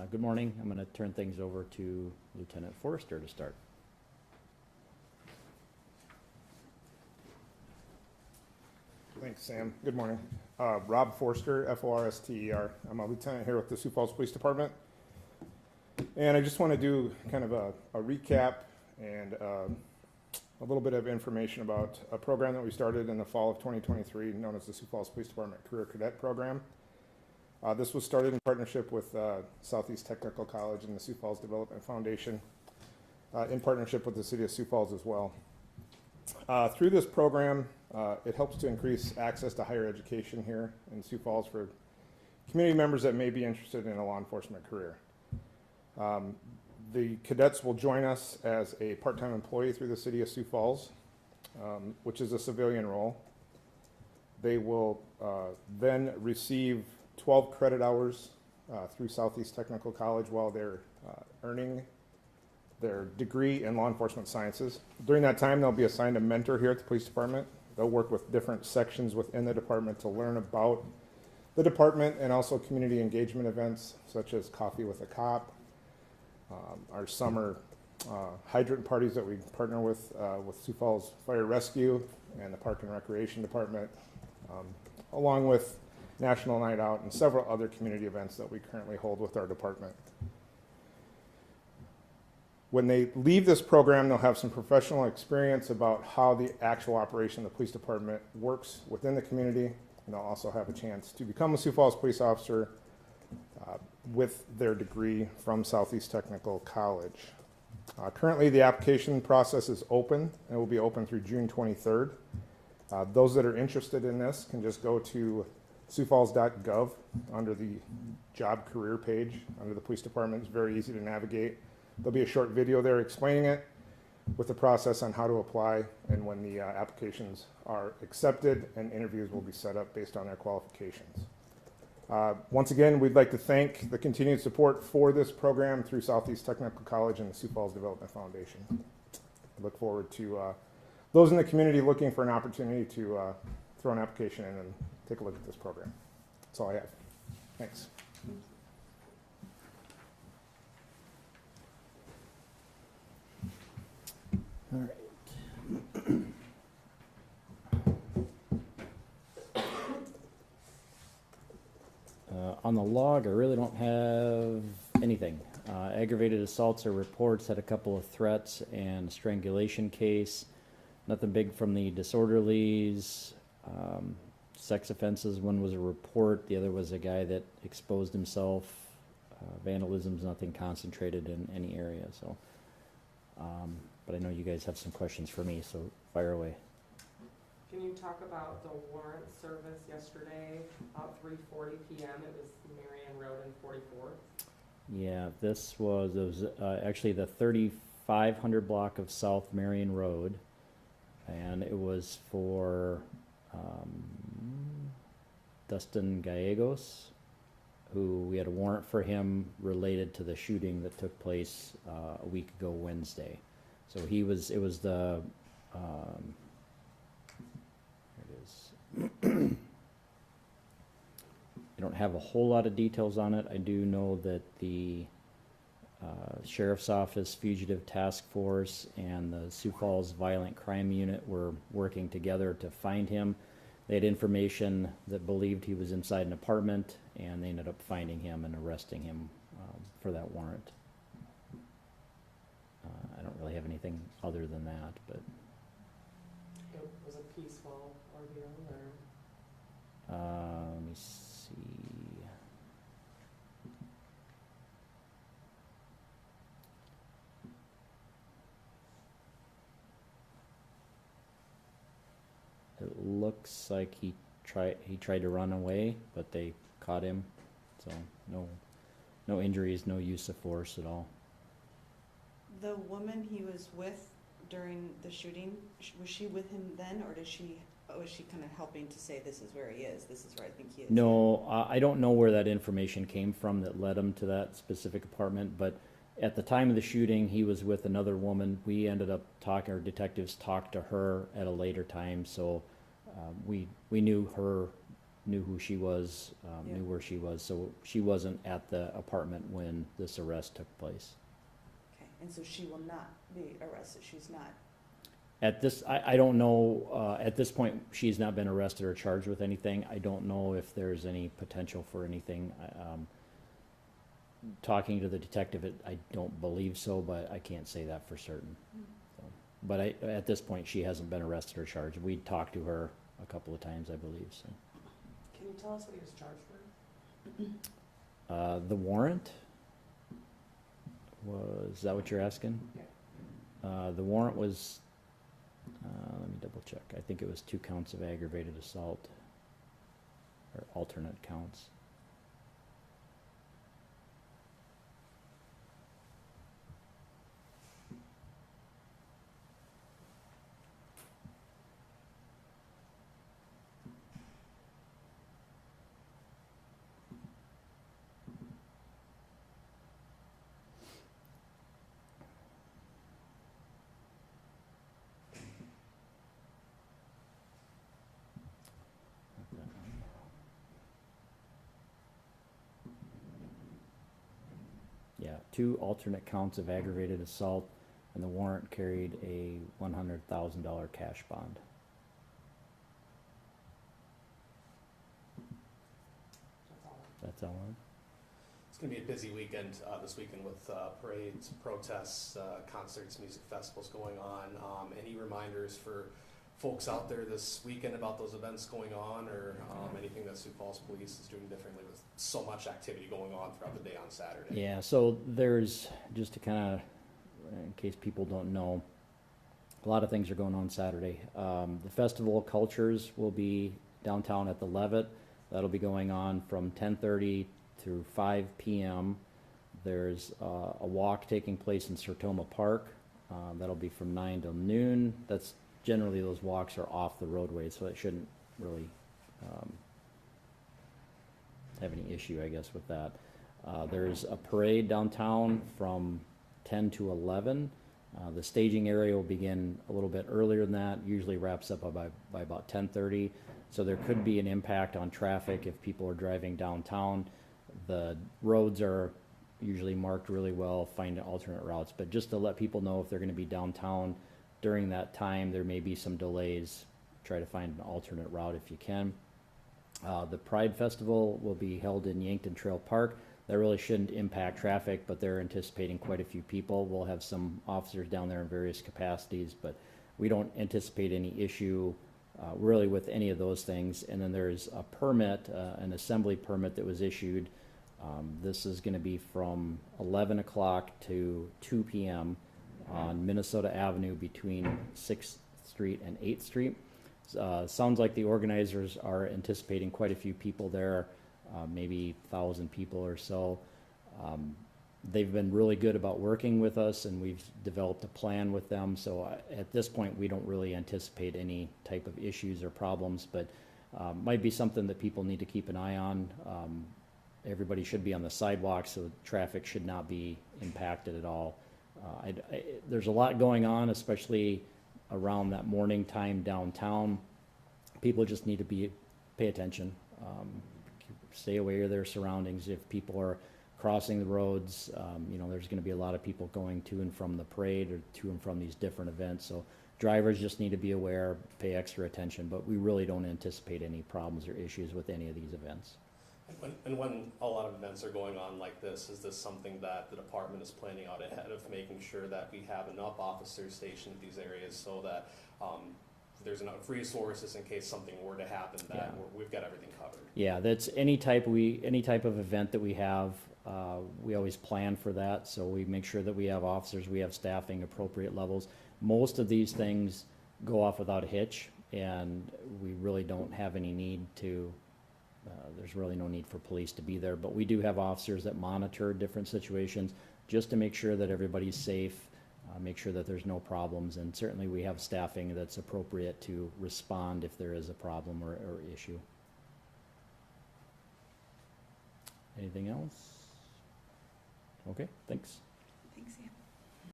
Good morning. I'm going to turn things over to Lieutenant Forrester to start. Thanks, Sam. Good morning. Rob Forster, F-O-R-S-T-E-R. I'm a lieutenant here with the Sioux Falls Police Department. And I just want to do kind of a recap and a little bit of information about a program that we started in the fall of 2023 known as the Sioux Falls Police Department Career Cadet Program. This was started in partnership with Southeast Technical College and the Sioux Falls Development Foundation, in partnership with the City of Sioux Falls as well. Through this program, it helps to increase access to higher education here in Sioux Falls for community members that may be interested in a law enforcement career. The cadets will join us as a part-time employee through the City of Sioux Falls, which is a civilian role. They will then receive 12 credit hours through Southeast Technical College while they're earning their degree in law enforcement sciences. During that time, they'll be assigned a mentor here at the police department. They'll work with different sections within the department to learn about the department and also community engagement events such as Coffee with a Cop, our summer hydrant parties that we partner with Sioux Falls Fire Rescue and the Park and Recreation Department, along with National Night Out and several other community events that we currently hold with our department. When they leave this program, they'll have some professional experience about how the actual operation of the police department works within the community, and they'll also have a chance to become a Sioux Falls police officer with their degree from Southeast Technical College. Currently, the application process is open and will be open through June 23rd. Those that are interested in this can just go to siouxfalls.gov under the job career page under the police department. It's very easy to navigate. There'll be a short video there explaining it with the process on how to apply and when the applications are accepted, and interviews will be set up based on their qualifications. Once again, we'd like to thank the continued support for this program through Southeast Technical College and the Sioux Falls Development Foundation. I look forward to those in the community looking for an opportunity to throw an application in and take a look at this program. That's all I have. Thanks. All right. On the log, I really don't have anything. Aggravated assaults or reports, had a couple of threats and strangulation case. Nothing big from the disorderlies. Sex offenses, one was a report, the other was a guy that exposed himself. Vandalism's nothing concentrated in any area, so. But I know you guys have some questions for me, so fire away. Can you talk about the warrant service yesterday, about 3:40 p.m.? It was Marion Road and 44th. Yeah, it was actually the 3500 block of South Marion Road, and it was for Dustin Gallegos, who we had a warrant for him related to the shooting that took place a week ago Wednesday. So it was the, here it is. I don't have a whole lot of details on it. I do know that the Sheriff's Office Fugitive Task Force and the Sioux Falls Violent Crime Unit were working together to find him. They had information that believed he was inside an apartment, and they ended up finding him and arresting him for that warrant. I don't really have anything other than that, but It was a peaceful ordeal, or? let me see. It looks like he tried to run away, but they caught him. So no injuries, no use of force at all. The woman he was with during the shooting, was she with him then, or was she kind of helping to say, this is where he is, this is where I think he is? No, I don't know where that information came from that led him to that specific apartment, but at the time of the shooting, he was with another woman. We ended up talking, our detectives talked to her at a later time, so we knew her knew who she was, Yeah. knew where she was, so she wasn't at the apartment when this arrest took place. Okay, and so she will not be arrested, she's not, At this, I don't know, at this point, she's not been arrested or charged with anything. I don't know if there's any potential for anything. Talking to the detective, I don't believe so, but I can't say that for certain. So, but at this point, she hasn't been arrested or charged. We talked to her a couple of times, I believe, so. Can you tell us what he was charged with? The warrant is that what you're asking? The warrant was, let me double check. I think it was 2 counts of aggravated assault, or alternate counts. Yeah, 2 alternate counts of aggravated assault, and the warrant carried a $100,000 cash bond. That's all. That's all right. It's going to be a busy weekend this weekend with parades, protests, concerts, music festivals going on. Any reminders for folks out there this weekend about those events going on, or anything that Sioux Falls Police is doing differently with so much activity going on throughout the day on Saturday? Yeah, so there's, just to kind of, in case people don't know, a lot of things are going on Saturday. The Festival of Cultures will be downtown at the Levitt. That'll be going on from 10:30 through 5 p.m. There's a walk taking place in Sertoma Park. That'll be from 9 till noon. That's generally, those walks are off the roadway, so it shouldn't really have any issue, I guess, with that. There's a parade downtown from 10 to 11. The staging area will begin a little bit earlier than that, usually wraps up by about 10:30. So there could be an impact on traffic if people are driving downtown. The roads are usually marked really well, find alternate routes, but just to let people know if they're gonna be downtown during that time, there may be some delays. Try to find an alternate route if you can. The Pride Festival will be held in Yankton Trail Park. That really shouldn't impact traffic, but they're anticipating quite a few people. We'll have some officers down there in various capacities, but we don't anticipate any issue really with any of those things. And then there's a permit, an assembly permit that was issued. This is gonna be from 11 o'clock to 2 p.m. on Minnesota Avenue between 6th Street and 8th Street. Sounds like the organizers are anticipating quite a few people there, maybe 1,000 people or so. They've been really good about working with us, and we've developed a plan with them. So at this point, we don't really anticipate any type of issues or problems, but might be something that people need to keep an eye on. Everybody should be on the sidewalk, so traffic should not be impacted at all. There's a lot going on, especially around that morning time downtown. People just need to pay attention, stay aware of their surroundings. If people are crossing the roads, there's going to be a lot of people going to and from the parade or to and from these different events. So drivers just need to be aware, pay extra attention, but we really don't anticipate any problems or issues with any of these events. And when a lot of events are going on like this, is this something that the department is planning out ahead of, making sure that we have enough officers stationed at these areas so that there's enough resources in case something were to happen, that Yeah. we've got everything covered? Yeah, that's any type of event that we have, we always plan for that. So we make sure that we have officers, we have staffing, appropriate levels. Most of these things go off without a hitch, and we really don't have any need to. There's really no need for police to be there, but we do have officers that monitor different situations just to make sure that everybody's safe, make sure that there's no problems, and certainly we have staffing that's appropriate to respond if there is a problem or issue. Anything else? Okay, thanks.